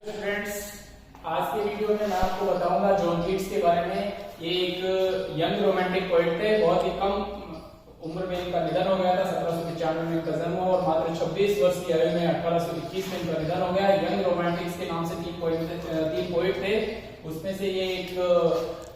Friends, आज के video में मैं आपको बताऊंगा जॉन कीट्स के बारे में। ये एक यंग रोमांटिक पोएट थे। बहुत ही कम उम्र में इनका निधन हो गया था। 1795 में इनका जन्म हुआ और मात्र 26 वर्ष की आयु में 1821 में इनका निधन हो गया। यंग रोमांटिक्स के नाम से तीन पोएट थे, उसमें से ये एक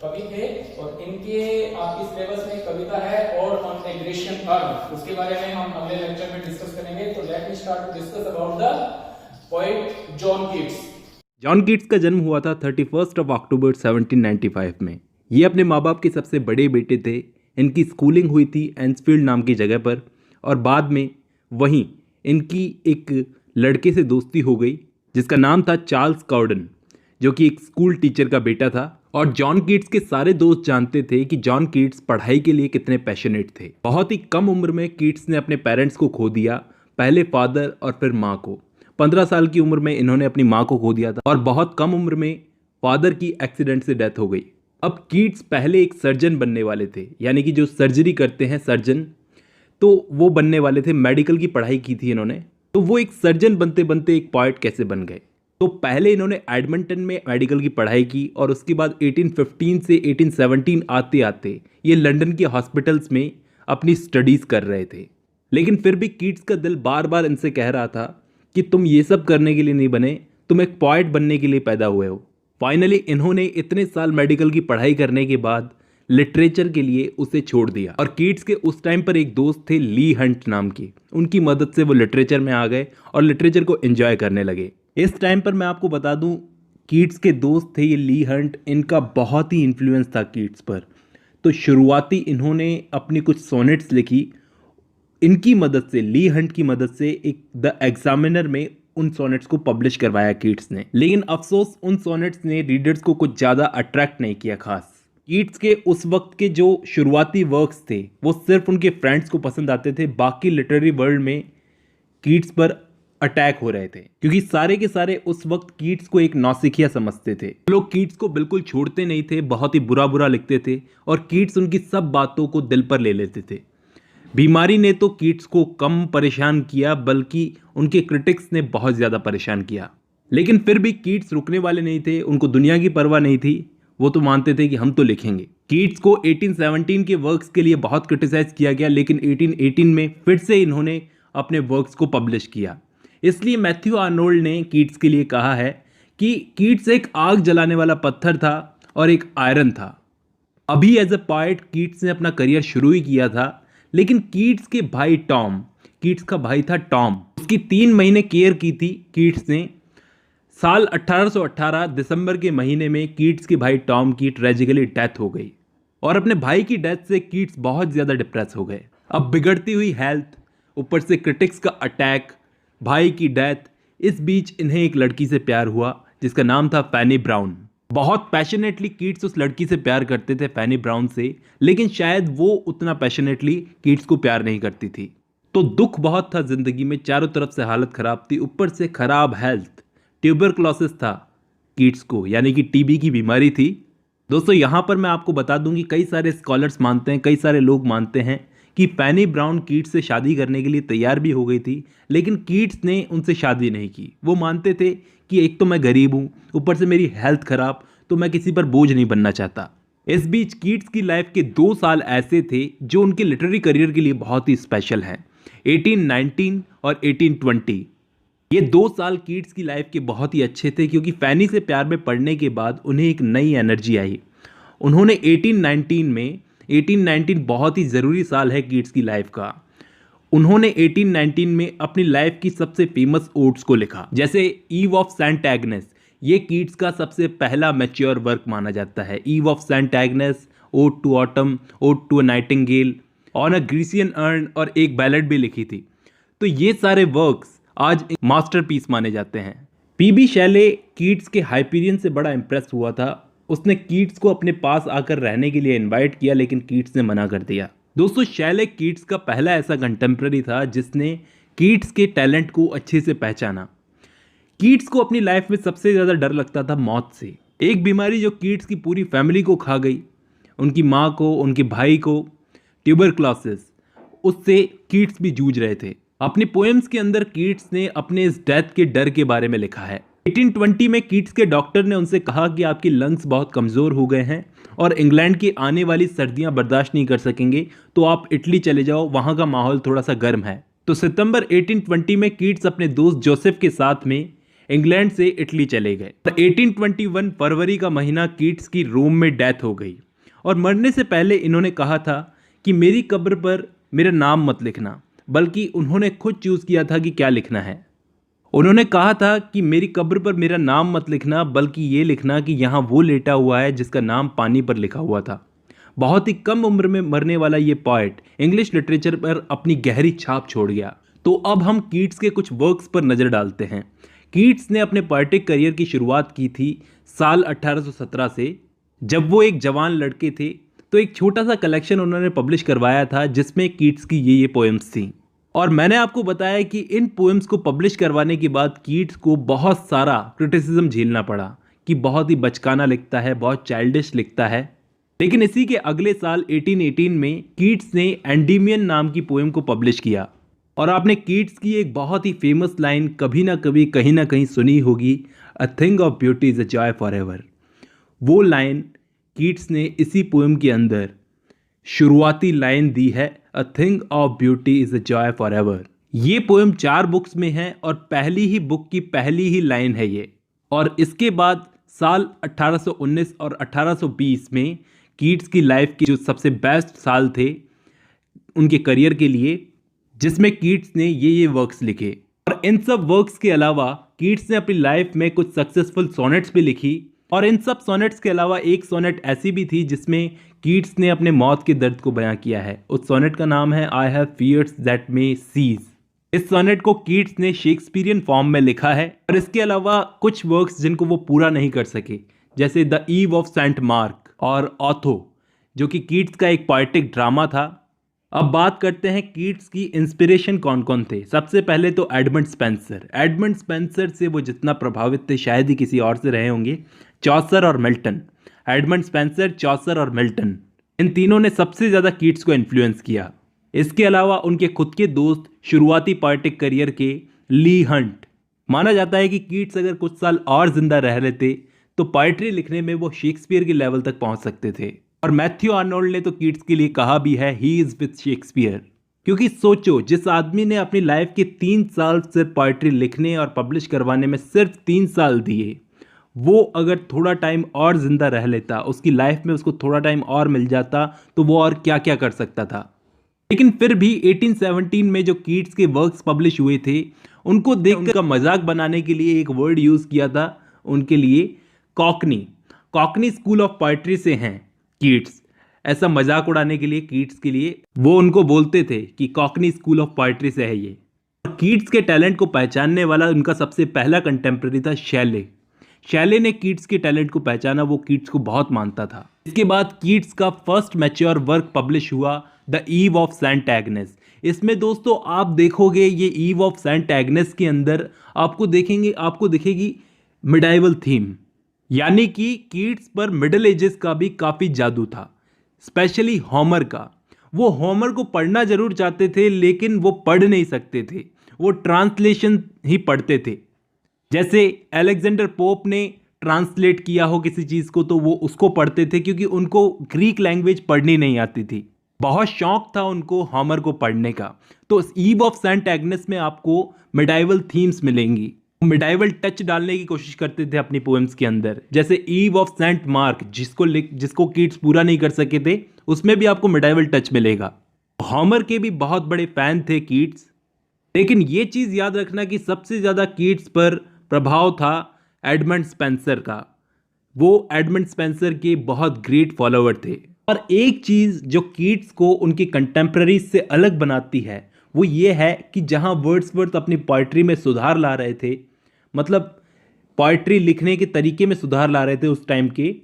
कवि थे और इनके आपकी सिलेबस में कविता है और ऑन ए ग्रेशियन अर्थ, उसके बारे में हम अगले लेक्चर में डिस्कस करेंगे। तो let me start to discuss about the poet John Keats. John Keats का जन्म हुआ था 31 अक्टूबर 1795 में। ये अपने माँ बाप के सबसे बड़े बेटे थे। इनकी स्कूलिंग हुई थी एंसफील्ड नाम की जगह पर और बाद में वहीं इनकी एक लड़के से दोस्ती हो गई जिसका नाम था चार्ल्स कॉर्डन, जो कि एक स्कूल टीचर का बेटा था। और जॉन कीट्स के सारे दोस्त जानते थे कि जॉन कीट्स पढ़ाई के लिए कितने पैशनेट थे। बहुत ही कम उम्र में कीट्स ने अपने पेरेंट्स को खो दिया, पहले फादर और फिर माँ को। 15 साल की उम्र में इन्होंने अपनी माँ को खो दिया था और बहुत कम उम्र में फादर की एक्सीडेंट से डेथ हो गई। अब कीट्स पहले एक सर्जन बनने वाले थे, यानी कि जो सर्जरी करते हैं सर्जन, तो वो बनने वाले थे। मेडिकल की पढ़ाई की थी इन्होंने। तो वो एक सर्जन बनते बनते एक पोएट कैसे बन गए? तो पहले इन्होंने एडमंटन में मेडिकल की पढ़ाई की और उसके बाद 1815 से 1817 आते आते ये लंदन के हॉस्पिटल्स में अपनी स्टडीज़ कर रहे थे। लेकिन फिर भी कीट्स का दिल बार बार इनसे कह रहा था कि तुम ये सब करने के लिए नहीं बने, तुम एक पोएट बनने के लिए पैदा हुए हो। फाइनली इन्होंने इतने साल मेडिकल की पढ़ाई करने के बाद लिटरेचर के लिए उसे छोड़ दिया। और कीट्स के उस टाइम पर एक दोस्त थे ली हंट नाम के, उनकी मदद से वो लिटरेचर में आ गए और लिटरेचर को एंजॉय करने लगे। इस टाइम पर मैं आपको बता दूं, कीट्स के दोस्त थे ये ली हंट, इनका बहुत ही इन्फ्लुएंस था कीट्स पर। तो शुरुआती इन्होंने अपनी कुछ सोनेट्स लिखी। इनकी मदद से, ली हंट की मदद से, एक द एग्जामिनर में उन सोनेट्स को पब्लिश करवाया कीट्स ने। लेकिन अफसोस उन सोनेट्स ने रीडर्स को कुछ ज़्यादा अट्रैक्ट नहीं किया खास। कीट्स के उस वक्त के जो शुरुआती वर्क्स थे वो सिर्फ उनके फ्रेंड्स को पसंद आते थे। बाकी लिटरेरी वर्ल्ड में कीट्स पर अटैक हो रहे थे क्योंकि सारे के सारे उस वक्त कीट्स को एक नौसिखिया समझते थे। लोग कीट्स को बिल्कुल छोड़ते नहीं थे, बहुत ही बुरा बुरा लिखते थे और कीट्स उनकी सब बातों को दिल पर ले लेते थे। बीमारी ने तो कीट्स को कम परेशान किया, बल्कि उनके क्रिटिक्स ने बहुत ज़्यादा परेशान किया। लेकिन फिर भी कीट्स रुकने वाले नहीं थे, उनको दुनिया की परवाह नहीं थी। वो तो मानते थे कि हम तो लिखेंगे। कीट्स को 1817 के वर्क्स के लिए बहुत क्रिटिसाइज किया गया, लेकिन 1818 में फिर से इन्होंने अपने वर्क्स को पब्लिश किया। इसलिए मैथ्यू आर्नोल्ड ने कीट्स के लिए कहा है कि कीट्स एक आग जलाने वाला पत्थर था और एक आयरन था। अभी एज अ पोएट कीट्स ने अपना करियर शुरू ही किया था, लेकिन कीट्स के भाई टॉम, कीट्स का भाई था टॉम, उसकी 3 महीने केयर की थी कीट्स ने। साल 1818 दिसंबर के महीने में कीट्स के भाई टॉम की ट्रेजिकली डेथ हो गई और अपने भाई की डेथ से कीट्स बहुत ज़्यादा डिप्रेस हो गए। अब बिगड़ती हुई हेल्थ, ऊपर से क्रिटिक्स का अटैक, भाई की डेथ, इस बीच इन्हें एक लड़की से प्यार हुआ जिसका नाम था फैनी ब्राउन। बहुत पैशनेटली कीट्स उस लड़की से प्यार करते थे, फैनी ब्राउन से, लेकिन शायद वो उतना पैशनेटली कीट्स को प्यार नहीं करती थी। तो दुख बहुत था जिंदगी में, चारों तरफ से हालत खराब थी, ऊपर से खराब हेल्थ, ट्यूबरक्लोसिस था कीट्स को, यानी कि टीबी की बीमारी थी। दोस्तों यहाँ पर मैं आपको बता दूं कि कई सारे स्कॉलर्स मानते हैं, कई सारे लोग मानते हैं कि फैनी ब्राउन कीट्स से शादी करने के लिए तैयार भी हो गई थी, लेकिन कीट्स ने उनसे शादी नहीं की। वो मानते थे कि एक तो मैं गरीब हूँ, ऊपर से मेरी हेल्थ खराब, तो मैं किसी पर बोझ नहीं बनना चाहता। इस बीच कीट्स की लाइफ के 2 साल ऐसे थे जो उनके लिटरेरी करियर के लिए बहुत ही स्पेशल हैं, 1819 और 1820। ये 2 साल कीट्स की लाइफ के बहुत ही अच्छे थे क्योंकि फैनी से प्यार में पड़ने के बाद उन्हें एक नई एनर्जी आई। उन्होंने 1819 बहुत ही ज़रूरी साल है कीट्स की लाइफ का। उन्होंने 1819 में अपनी लाइफ की सबसे फेमस ओड्स को लिखा, जैसे ईव ऑफ सेंट एग्नेस। ये कीट्स का सबसे पहला मैच्योर वर्क माना जाता है। Eve of Saint Agnes, ode to autumn, ode to a nightingale, on a Grecian urn और एक बैलेड भी लिखी थी। तो ये सारे वर्क्स आज एक मास्टरपीस माने जाते हैं। पीबी शैले कीट्स के हाइपीरियन से बड़ा इंप्रेस हुआ था। उसने कीट्स को अपने पास आकर रहने के लिए इनवाइट किया, लेकिन कीट्स ने मना कर दिया। दोस्तों शैले कीट्स का पहला ऐसा कंटेम्प्रेरी था जिसने कीट्स के टैलेंट को अच्छे से पहचाना। कीट्स को अपनी लाइफ में सबसे ज़्यादा डर लगता था मौत से। एक बीमारी जो कीट्स की पूरी फैमिली को खा गई, उनकी माँ को, उनके भाई को, ट्यूबरक्लोसिस, उससे कीट्स भी जूझ रहे थे। अपनी पोएम्स के अंदर कीट्स ने अपने इस डेथ के डर के बारे में लिखा है। 1820 में कीट्स के डॉक्टर ने उनसे कहा कि आपकी लंग्स बहुत कमज़ोर हो गए हैं और इंग्लैंड की आने वाली सर्दियां बर्दाश्त नहीं कर सकेंगे, तो आप इटली चले जाओ, वहां का माहौल थोड़ा सा गर्म है। तो सितंबर 1820 में कीट्स अपने दोस्त जोसेफ के साथ में इंग्लैंड से इटली चले गए। 1821 फरवरी का महीना कीट्स की रोम में डेथ हो गई और मरने से पहले इन्होंने कहा था कि मेरी कब्र पर मेरा नाम मत लिखना, बल्कि उन्होंने खुद चूज़ किया था कि क्या लिखना है। उन्होंने कहा था कि मेरी कब्र पर मेरा नाम मत लिखना, बल्कि ये लिखना कि यहाँ वो लेटा हुआ है जिसका नाम पानी पर लिखा हुआ था। बहुत ही कम उम्र में मरने वाला ये पोएट इंग्लिश लिटरेचर पर अपनी गहरी छाप छोड़ गया। तो अब हम कीट्स के कुछ वर्क्स पर नज़र डालते हैं। कीट्स ने अपने पोएटिक करियर की शुरुआत की थी साल 1817 से, जब वो एक जवान लड़के थे। तो एक छोटा सा कलेक्शन उन्होंने पब्लिश करवाया था जिसमें कीट्स की ये पोएम्स थी। और मैंने आपको बताया कि इन पोएम्स को पब्लिश करवाने के बाद कीट्स को बहुत सारा क्रिटिसिज्म झेलना पड़ा कि बहुत ही बचकाना लिखता है, बहुत चाइल्डिश लिखता है। लेकिन इसी के अगले साल 1818 में कीट्स ने एंडीमियन नाम की पोएम को पब्लिश किया। और आपने कीट्स की एक बहुत ही फेमस लाइन कभी ना कभी कहीं ना कहीं सुनी होगी, a thing of beauty is a joy for ever. वो लाइन कीट्स ने इसी पोएम के अंदर शुरुआती लाइन दी है, a thing of beauty is a joy for ever. ये पोएम 4 बुक्स में है और पहली ही बुक की पहली ही लाइन है ये। और इसके बाद साल 1819 और 1820 में कीट्स की लाइफ के जो सबसे बेस्ट साल थे उनके करियर के लिए, जिसमें कीट्स ने ये वर्क्स लिखे। और इन सब वर्क्स के अलावा कीट्स ने अपनी लाइफ में कुछ सक्सेसफुल सोनेट्स भी लिखी। और इन सब सोनेट्स के अलावा एक सोनेट ऐसी भी थी जिसमें कीट्स ने अपने मौत के दर्द को बयां किया है। उस सोनेट का नाम है I have fears that may cease. इस सोनेट को कीट्स ने शेक्सपियरियन फॉर्म में लिखा है। और इसके अलावा कुछ वर्क्स जिनको वो पूरा नहीं कर सके, जैसे the Eve of Saint Mark और ऑथो, जो कि कीट्स का एक पोएटिक ड्रामा था। अब बात करते हैं कीट्स की इंस्पिरेशन कौन कौन थे। सबसे पहले तो एडमंड स्पेंसर। एडमंड स्पेंसर से वो जितना प्रभावित थे शायद ही किसी और से रहे होंगे। चौसर और मिल्टन, एडमंड स्पेंसर, चौसर और मिल्टन, इन तीनों ने सबसे ज़्यादा कीट्स को इन्फ्लुएंस किया। इसके अलावा उनके खुद के दोस्त शुरुआती पोएटिक करियर के ली हंट। माना जाता है कि कीट्स अगर कुछ साल और जिंदा रह लेते तो पोएट्री लिखने में वो शेक्सपियर के लेवल तक पहुंच सकते थे। और मैथ्यू आर्नोल्ड ने तो कीट्स के लिए कहा भी है, ही इज विथ शेक्सपियर। क्योंकि सोचो, जिस आदमी ने अपनी लाइफ के 3 साल सिर्फ पोएट्री लिखने और पब्लिश करवाने में सिर्फ 3 साल दिए, वो अगर थोड़ा टाइम और जिंदा रह लेता, उसकी लाइफ में उसको थोड़ा टाइम और मिल जाता, तो वो और क्या क्या कर सकता था। लेकिन फिर भी 1817 में जो कीट्स के वर्क्स पब्लिश हुए थे, उनको देखकर उनका मजाक बनाने के लिए एक वर्ड यूज किया था उनके लिए, Cockney. Cockney school of poetry से हैं कीट्स। ऐसा मजाक उड़ाने के लिए कीट्स के लिए वो उनको बोलते थे कि कॉकनी स्कूल ऑफ पोएट्री से है ये। कीट्स के टैलेंट को पहचानने वाला उनका सबसे पहला कंटेम्प्रेरी था शैले। शैले ने कीट्स के टैलेंट को पहचाना, वो कीट्स को बहुत मानता था। इसके बाद कीट्स का फर्स्ट मैच्योर वर्क पब्लिश हुआ, the Eve of Saint Agnes. इसमें दोस्तों आप देखोगे ये ईव ऑफ सेंट एग्नेस के अंदर आपको दिखेगी मिडाइवल थीम, यानी कि कीट्स पर मिडिल एजेस का भी काफ़ी जादू था, स्पेशली होमर का। वो होमर को पढ़ना जरूर चाहते थे लेकिन वो पढ़ नहीं सकते थे, वो ट्रांसलेशन ही पढ़ते थे। जैसे अलेक्जेंडर पोप ने ट्रांसलेट किया हो किसी चीज़ को तो वो उसको पढ़ते थे, क्योंकि उनको ग्रीक लैंग्वेज पढ़नी नहीं आती थी। बहुत शौक था उनको होमर को पढ़ने का। तो ईव ऑफ सेंट एग्नेस में आपको मिडाइवल थीम्स मिलेंगी। मिडाइवल टच डालने की कोशिश करते थे अपनी पोएम्स के अंदर। जैसे ईव ऑफ सेंट मार्क, जिसको कीट्स पूरा नहीं कर सके थे, उसमें भी आपको मिडाइवल टच मिलेगा। होमर के भी बहुत बड़े फैन थे कीट्स। लेकिन ये चीज़ याद रखना कि सबसे ज़्यादा कीट्स पर प्रभाव था एडमंड स्पेंसर का। वो एडमंड स्पेंसर के बहुत ग्रेट फॉलोअर थे। और एक चीज़ जो कीट्स को उनके कंटेम्प्रेरीज से अलग बनाती है वो ये है कि जहाँ वर्ड्सवर्थ अपनी पोइट्री में सुधार ला रहे थे, मतलब पोइट्री लिखने के तरीके में सुधार ला रहे थे उस टाइम के,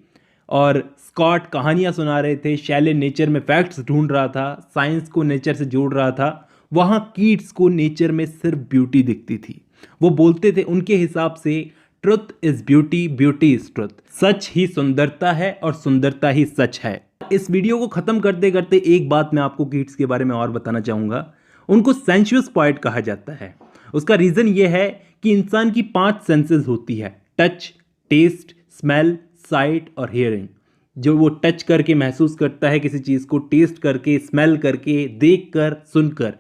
और स्कॉट कहानियाँ सुना रहे थे, शैले नेचर में फैक्ट्स ढूंढ रहा था, साइंस को नेचर से जोड़ रहा था, वहाँ कीट्स को नेचर में सिर्फ ब्यूटी दिखती थी। वो बोलते थे उनके हिसाब से truth is beauty, beauty is truth. सच ही सुंदरता है और सुंदरता ही सच है। इस वीडियो को ख़त्म करते करते एक बात मैं आपको कीट्स के बारे में और बताना चाहूँगा। उनको सेंशुअस पोएट कहा जाता है। उसका रीज़न ये है कि इंसान की 5 सेंसेस होती है, टच, टेस्ट, स्मेल, साइट और हियरिंग। जो वो टच करके महसूस करता है किसी चीज़ को, टेस्ट करके, स्मेल करके, देख कर, सुनकर,